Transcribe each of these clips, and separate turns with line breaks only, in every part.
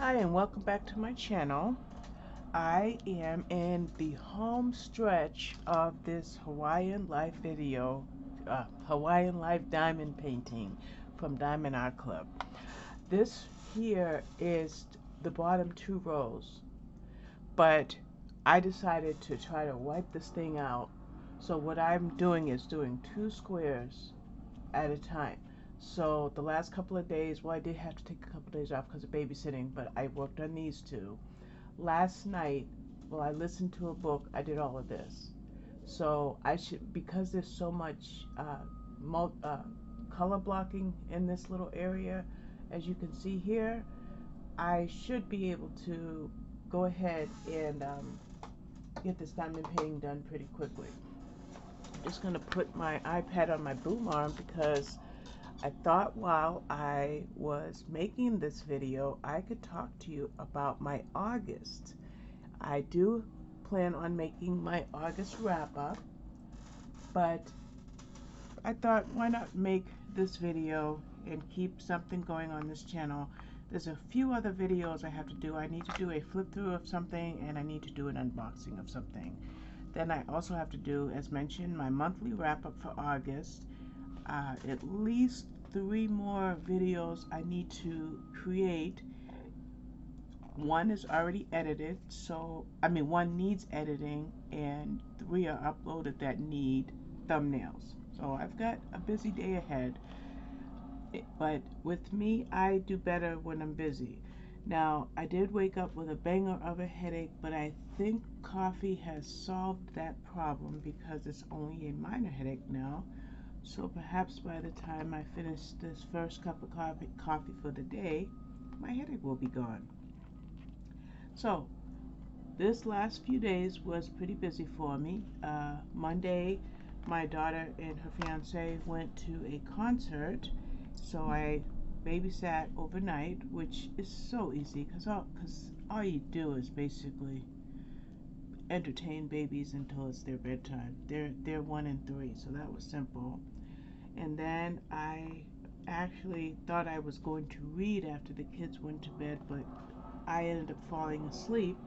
Hi and welcome back to my channel. I am in the home stretch of this Hawaiian Life video, Hawaiian Life diamond painting from Diamond Art Club. This here is the bottom two rows, but I decided to try to wipe this thing out. So what I'm doing is doing two squares at a time. So the last couple of days, well, I did have to take a couple of days off because of babysitting, but I worked on these two. Last night, while I listened to a book, I did all of this. So I should, because there's so much color blocking in this little area, as you can see here, I should be able to go ahead and get this diamond painting done pretty quickly. I'm just going to put my iPad on my boom arm because I thought while I was making this video, I could talk to you about my August. I do plan on making my August wrap-up, but I thought why not make this video and keep something going on this channel. There's a few other videos I have to do. I need to do a flip through of something and I need to do an unboxing of something. Then I also have to do, as mentioned, my monthly wrap-up for August. At least 3 more videos I need to create. One is already edited, so one needs editing, and 3 are uploaded that need thumbnails. So I've got a busy day ahead, but with me, I do better when I'm busy. Now, I did wake up with a banger of a headache, but I think coffee has solved that problem because it's only a minor headache now. So perhaps by the time I finish this first cup of coffee for the day, my headache will be gone. So this last few days was pretty busy for me. Monday, my daughter and her fiance went to a concert, so I babysat overnight, which is so easy because all you do is basically entertain babies until it's their bedtime. They're 1 and 3, so that was simple. And then I actually thought I was going to read after the kids went to bed, but I ended up falling asleep.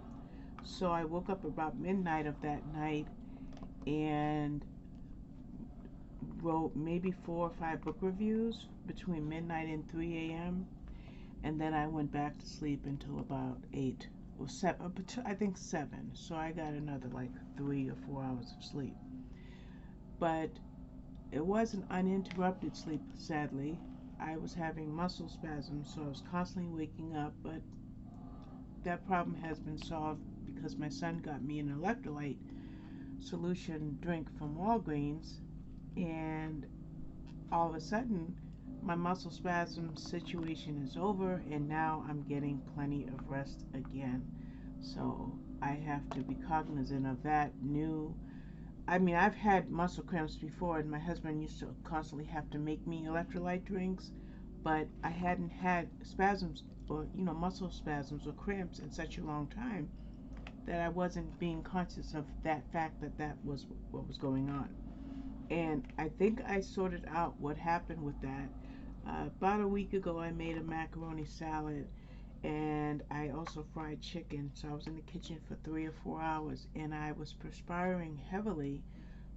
So I woke up about midnight of that night and wrote maybe 4 or 5 book reviews between midnight and 3 a.m. And then I went back to sleep until about 8 or 7, I think 7. So I got another like 3 or 4 hours of sleep. But it wasn't uninterrupted sleep, sadly. I was having muscle spasms, so I was constantly waking up, but that problem has been solved because my son got me an electrolyte solution drink from Walgreens, and all of a sudden my muscle spasm situation is over, and now I'm getting plenty of rest again. So I have to be cognizant of that new. I've had muscle cramps before, and my husband used to constantly have to make me electrolyte drinks, but I hadn't had spasms or, muscle spasms or cramps in such a long time that I wasn't being conscious of that fact that was what was going on. And I think I sorted out what happened with that. About a week ago, I made a macaroni salad, and I also fried chicken. So I was in the kitchen for 3 or 4 hours, and I was perspiring heavily.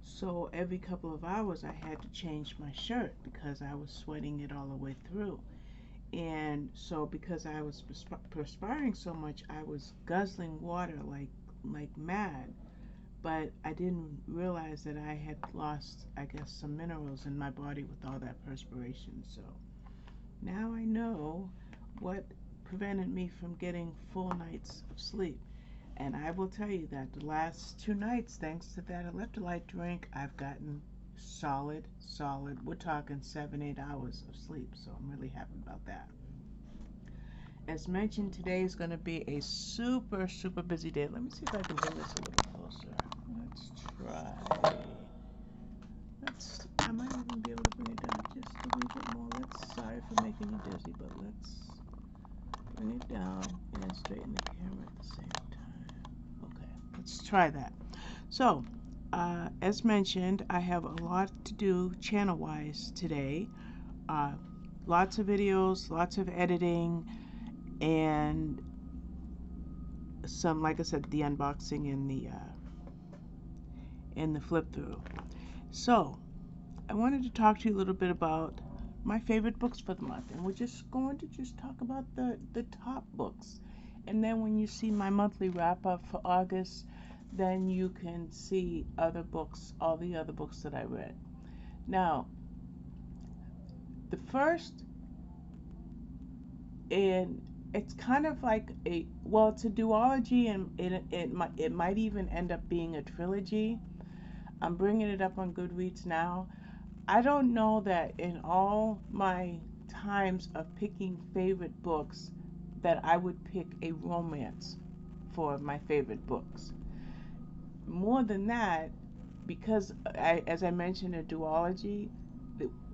So every couple of hours, I had to change my shirt because I was sweating it all the way through. And so because I was perspiring so much, I was guzzling water like mad. But I didn't realize that I had lost, I guess, some minerals in my body with all that perspiration. So now I know what prevented me from getting full nights of sleep. And I will tell you that the last 2 nights, thanks to that electrolyte drink, I've gotten solid, we're talking 7-8 hours of sleep. So I'm really happy about that. As mentioned, today is going to be a super busy day. Let me see if I can bring this a little closer. Let's try. I might even be able to bring it down just a little bit more. Sorry for making you dizzy, but let's bring it down and straighten the camera at the same time. Okay, let's try that. So, as mentioned, I have a lot to do channel-wise today. Lots of videos, lots of editing, and some, like I said, the unboxing and the flip through. So I wanted to talk to you a little bit about my favorite books for the month, and we're just going to talk about the top books. And then when you see my monthly wrap up for August, then you can see other books, all the other books that I read. Now, the first, and it's kind of like it's a duology, and it might even end up being a trilogy. I'm bringing it up on Goodreads now. I don't know that in all my times of picking favorite books that I would pick a romance for my favorite books. More than that, because as I mentioned, a duology,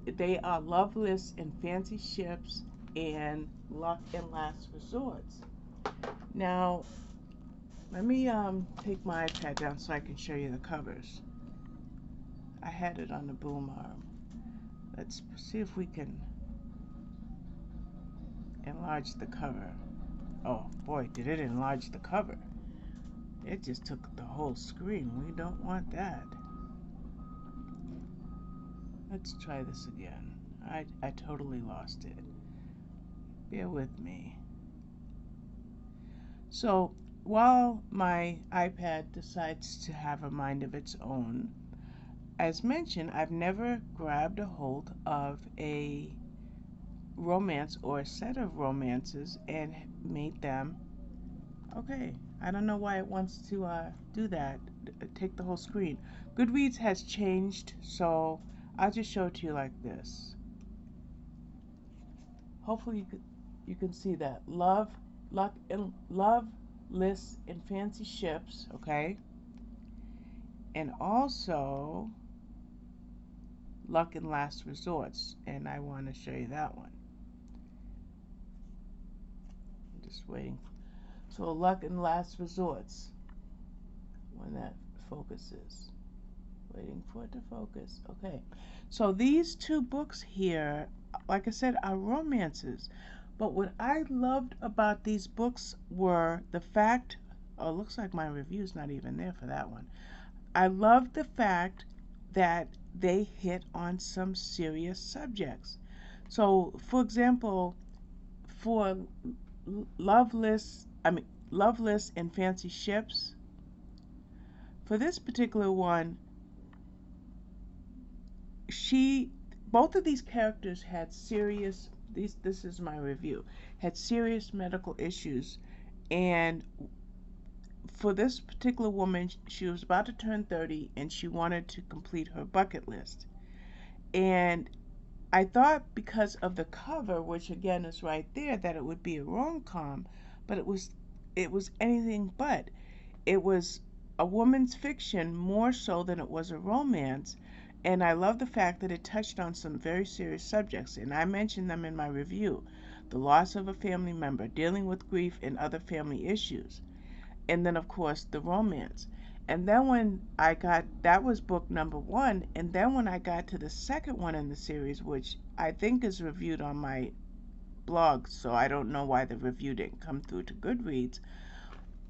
they are Loveless and Fancy Ships and Luck and Last Resorts. Now, let me take my iPad down so I can show you the covers. I had it on the boom arm. Let's see if we can enlarge the cover. Oh boy, did it enlarge the cover. It just took the whole screen. We don't want that. Let's try this again. I totally lost it. Bear with me. So while my iPad decides to have a mind of its own, as mentioned, I've never grabbed a hold of a romance or a set of romances and made them. Okay, I don't know why it wants to do that, take the whole screen. Goodreads has changed, so I'll just show it to you like this. Hopefully you can see that. Love, Luck, and Loveless and Fancy Ships, okay? And also Luck and Last Resorts, and I want to show you that one. I'm just waiting. So Luck and Last Resorts, when that focuses. Waiting for it to focus. Okay. So these two books here, like I said, are romances. But what I loved about these books were the fact, oh, it looks like my review's not even there for that one. I loved the fact that they hit on some serious subjects. So, for example, for Loveless and Fancy Ships, for this particular one, both of these characters had serious, this is my review, had serious medical issues. And for this particular woman, she was about to turn 30 and she wanted to complete her bucket list. And I thought because of the cover, which again is right there, that it would be a rom-com, but it was anything but. It was a woman's fiction more so than it was a romance. And I love the fact that it touched on some very serious subjects, and I mentioned them in my review. The loss of a family member, dealing with grief and other family issues. And then, of course, the romance. And then when that was book number 1, and then when I got to the second one in the series, which I think is reviewed on my blog, so I don't know why the review didn't come through to Goodreads,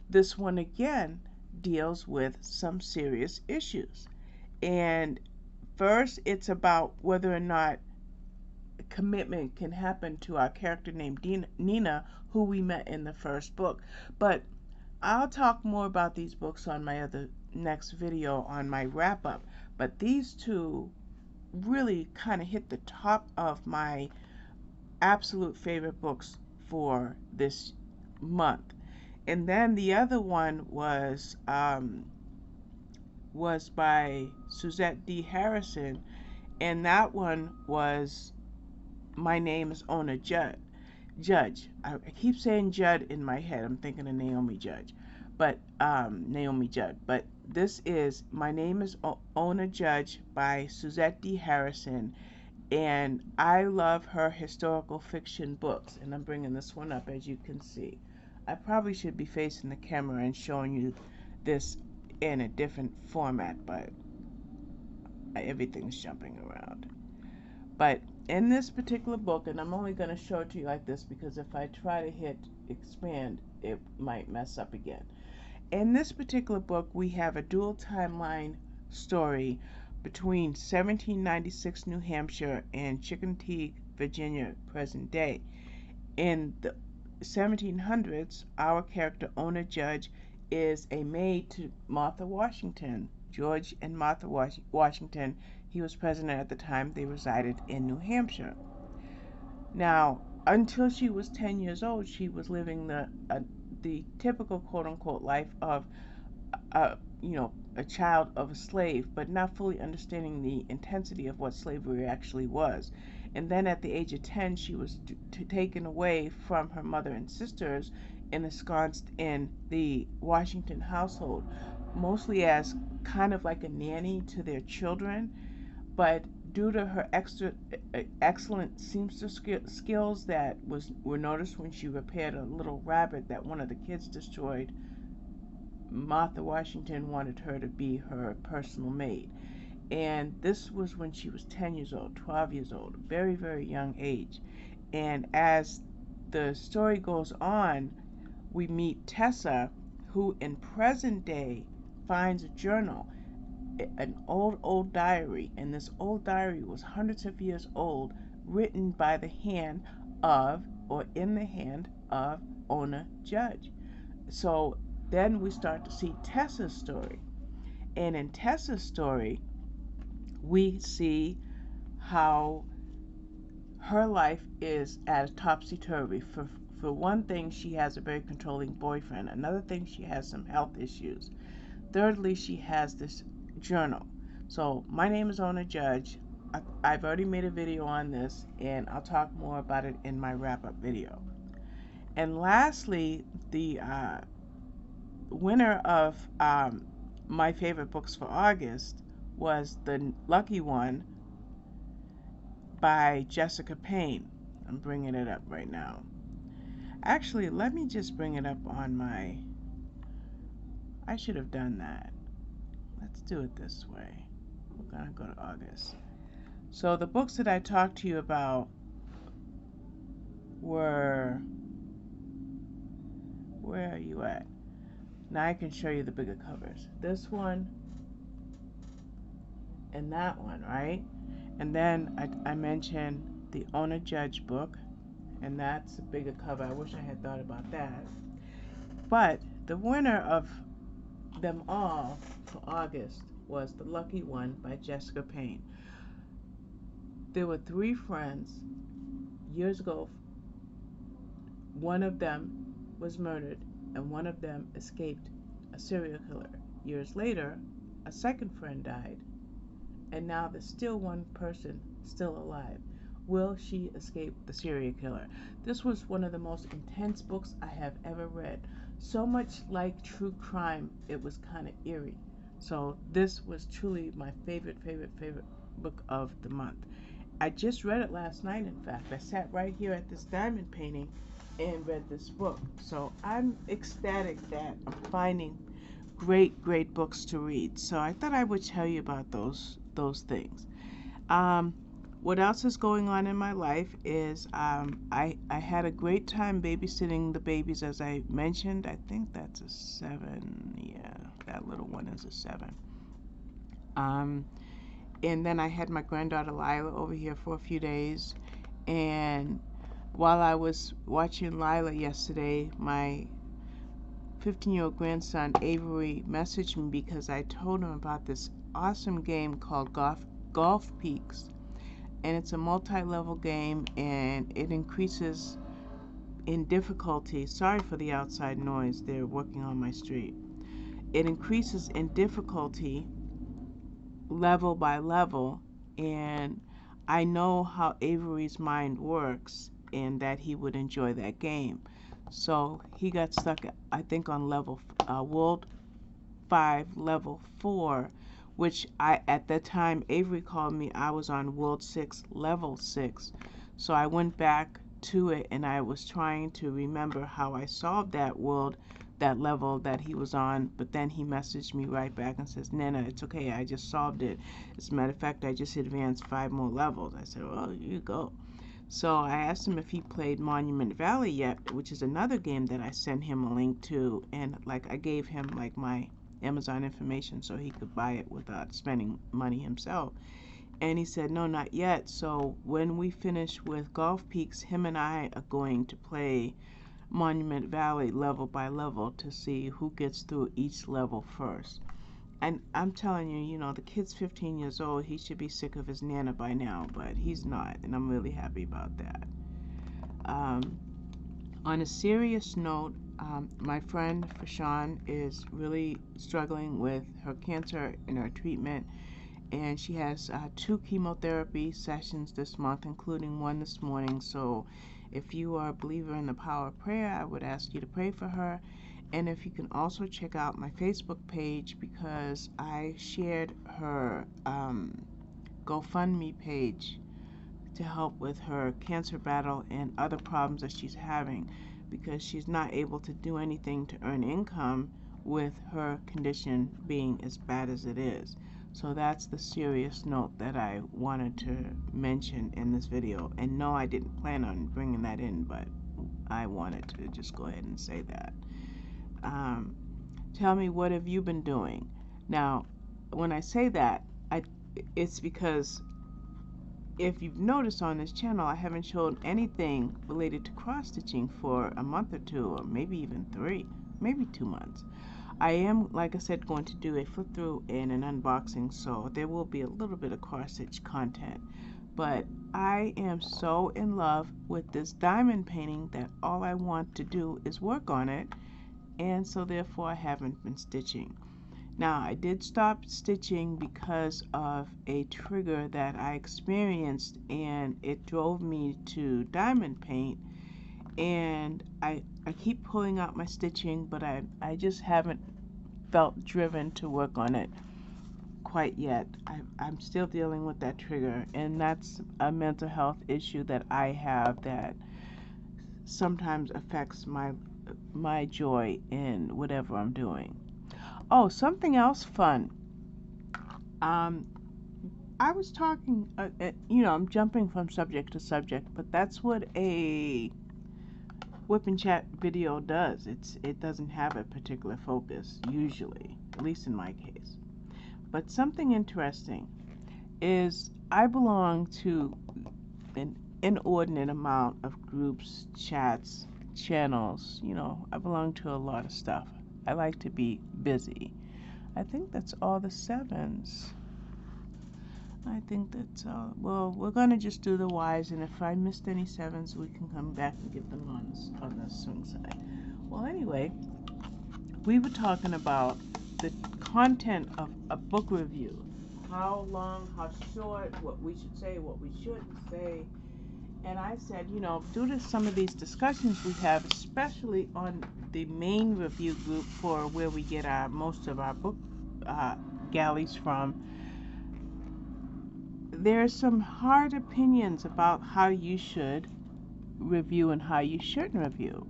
this one again deals with some serious issues. And first, it's about whether or not commitment can happen to our character named Nina, who we met in the first book. But I'll talk more about these books on my next video on my wrap up. But these two really kind of hit the top of my absolute favorite books for this month. And then the other one was by Suzette D. Harrison, and that one was My Name is Ona Judge. I keep saying Judd in my head. I'm thinking of Naomi Judd. But this is My Name is Ona Judge by Suzette D. Harrison, and I love her historical fiction books. And I'm bringing this one up, as you can see. I probably should be facing the camera and showing you this in a different format, but everything's jumping around. But in this particular book, and I'm only going to show it to you like this because if I try to hit expand, it might mess up again. In this particular book, we have a dual timeline story between 1796 New Hampshire and Chickasaw, Virginia, present day. In the 1700s, our character, Ona Judge, is a maid to Martha Washington. George and Martha Washington, he was president at the time. They resided in New Hampshire. Now, until she was 10 years old, she was living the typical quote-unquote life of a child of a slave, but not fully understanding the intensity of what slavery actually was. And then at the age of 10, she was taken away from her mother and sisters and ensconced in the Washington household, mostly as kind of like a nanny to their children. But due to her excellent seamstress skills that were noticed when she repaired a little rabbit that one of the kids destroyed, Martha Washington wanted her to be her personal maid. And this was when she was 10 years old, 12 years old, very, very young age. And as the story goes on, we meet Tessa, who in present day finds a journal, an old diary. And this old diary was hundreds of years old, written by the hand of, or in the hand of, Ona Judge. So then we start to see Tessa's story. And in Tessa's story, we see how her life is at a topsy-turvy. For one thing, she has a very controlling boyfriend. Another thing, she has some health issues. Thirdly, she has this journal. So my name is Ona Judge. I've already made a video on this, and I'll talk more about it in my wrap-up video. And lastly, the winner of my favorite books for August was The Lucky One by Jessica Payne. I'm bringing it up right now. Actually, let me just bring it up on my... I should have done that. Let's do it this way. We're going to go to August. So the books that I talked to you about were... Where are you at? Now I can show you the bigger covers. This one and that one, right? And then I mentioned the Ona Judge book, and that's a bigger cover. I wish I had thought about that. But the winner of them all for August was The Lucky One by Jessica Payne. There were 3 friends years ago. One of them was murdered, and one of them escaped a serial killer. Years later, a second friend died, and now there's still one person still alive. Will she escape the serial killer? This was one of the most intense books I have ever read. So much like true crime, it was kind of eerie. So this was truly my favorite book of the month. I just read it last night, in fact. I sat right here at this diamond painting and read this book. So I'm ecstatic that I'm finding great books to read. So I thought I would tell you about those things. What else is going on in my life is I had a great time babysitting the babies, as I mentioned. I think that's a 7. Yeah, that little one is a 7. And then I had my granddaughter Lila over here for a few days. And while I was watching Lila yesterday, my 15-year-old grandson Avery messaged me because I told him about this awesome game called Golf Peaks. And it's a multi-level game, and it increases in difficulty. Sorry for the outside noise, they're working on my street. It increases in difficulty level by level, and I know how Avery's mind works and that he would enjoy that game. So he got stuck, I think, on level World 5, level 4, which at that time Avery called me, I was on World 6, level 6. So I went back to it, and I was trying to remember how I solved that world that level that he was on, but then he messaged me right back and says, Nana, it's okay, I just solved it. As a matter of fact, I just advanced 5 more levels. I said, well, you go. So I asked him if he played Monument Valley yet, which is another game that I sent him a link to, and like I gave him like my Amazon information so he could buy it without spending money himself. And he said, no, not yet. So when we finish with Golf Peaks, him and I are going to play Monument Valley level by level to see who gets through each level first. And I'm telling you, you know, the kid's 15 years old. He should be sick of his Nana by now, but he's not, and I'm really happy about that. On a serious note, my friend Fashawn is really struggling with her cancer and her treatment, and she has 2 chemotherapy sessions this month, including one this morning. So if you are a believer in the power of prayer, I would ask you to pray for her. And if you can also check out my Facebook page, because I shared her GoFundMe page to help with her cancer battle and other problems that she's having, because she's not able to do anything to earn income with her condition being as bad as it is. So that's the serious note that I wanted to mention in this video. And no, I didn't plan on bringing that in, but I wanted to just go ahead and say that. Tell me, what have you been doing? Now, when I say that, it's because if you've noticed on this channel, I haven't shown anything related to cross-stitching for a month or 2, or maybe even 3, maybe 2 months. I am, like I said, going to do a flip through and an unboxing, so there will be a little bit of cross-stitch content. But I am so in love with this diamond painting that all I want to do is work on it, and so therefore I haven't been stitching. Now, I did stop stitching because of a trigger that I experienced, and it drove me to diamond paint, and I keep pulling out my stitching, but I just haven't felt driven to work on it quite yet. I'm still dealing with that trigger, and that's a mental health issue that I have that sometimes affects my joy in whatever I'm doing. Oh, something else fun. I was talking, you know, I'm jumping from subject to subject, but that's what a WIP and Chat video does. It doesn't have a particular focus, usually, at least in my case. But something interesting is I belong to an inordinate amount of groups, chats, channels. You know, I belong to a lot of stuff. I like to be busy. I think that's all the 7s. I think that's all. Well, we're going to just do the Ys, and if I missed any 7s, we can come back and get them on the swing side. Well, anyway, we were talking about the content of a book review. How long, how short, what we should say, what we shouldn't say. And I said, you know, due to some of these discussions we have, especially on the main review group for where we get most of our book galleys from, there are some hard opinions about how you should review and how you shouldn't review.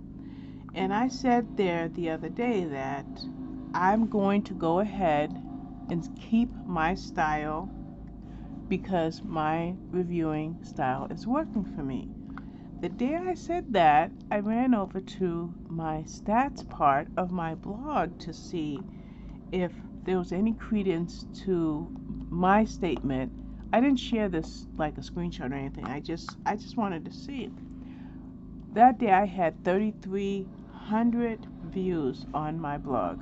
And I said there the other day that I'm going to go ahead and keep my style because my reviewing style is working for me. The day I said that, I ran over to my stats part of my blog to see if there was any credence to my statement. I didn't share this like a screenshot or anything. I just wanted to see it. That day I had 3,300 views on my blog.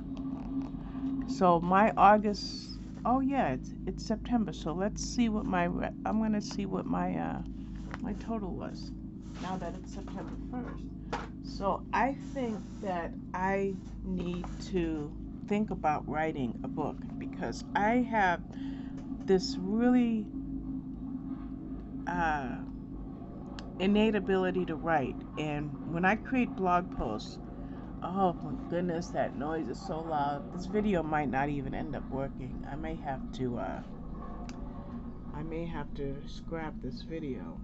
So my August, oh yeah, it's September. So let's see what I'm gonna see what my total was now that it's September 1st. So I think that I need to think about writing a book because I have this really innate ability to write, and when I create blog posts, oh my goodness, that noise is so loud. This video might not even end up working. I may have to scrap this video.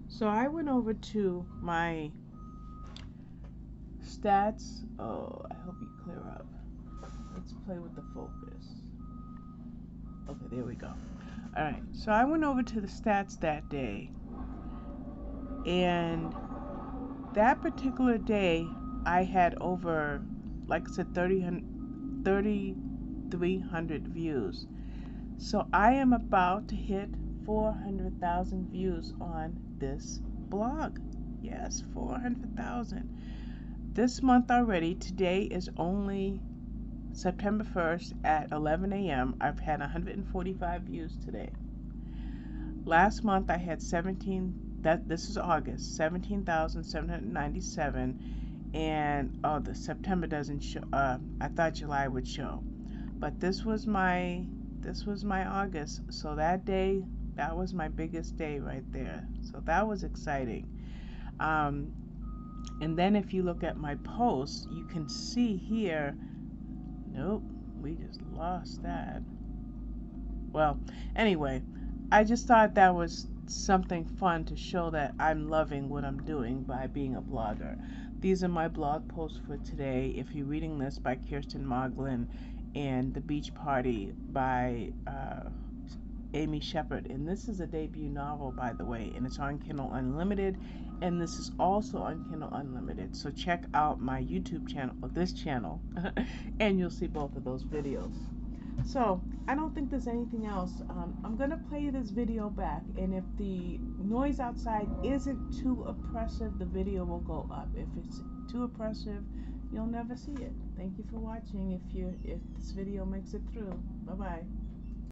So I went over to my stats. Oh, I hope you clear up. Let's play with the focus. Okay, there we go. Alright, so I went over to the stats that day, and that particular day I had over, like I said, 3,300 views. So I am about to hit 400,000 views on this blog. Yes, 400,000. This month already, today is only September 1st at 11 a.m. I've had 145 views today. Last month I had this is August, 17,797, and the September doesn't show. I thought July would show, but this was my August. So that day, that was my biggest day right there. So that was exciting. And then if you look at my posts, you can see here, nope, we just lost that. Well, anyway, I just thought that was something fun to show that I'm loving what I'm doing by being a blogger. These are my blog posts for today. If you're reading this, by Kirsten Moglin, and The Beach Party by Amy Shepard. And this is a debut novel, by the way, and it's on Kindle Unlimited, and this is also on Kindle Unlimited. So check out my YouTube channel, or this channel, and you'll see both of those videos. So I don't think there's anything else. I'm gonna play this video back, and if the noise outside isn't too oppressive, the video will go up. If it's too oppressive, you'll never see it. Thank you for watching. If this video makes it through, bye bye.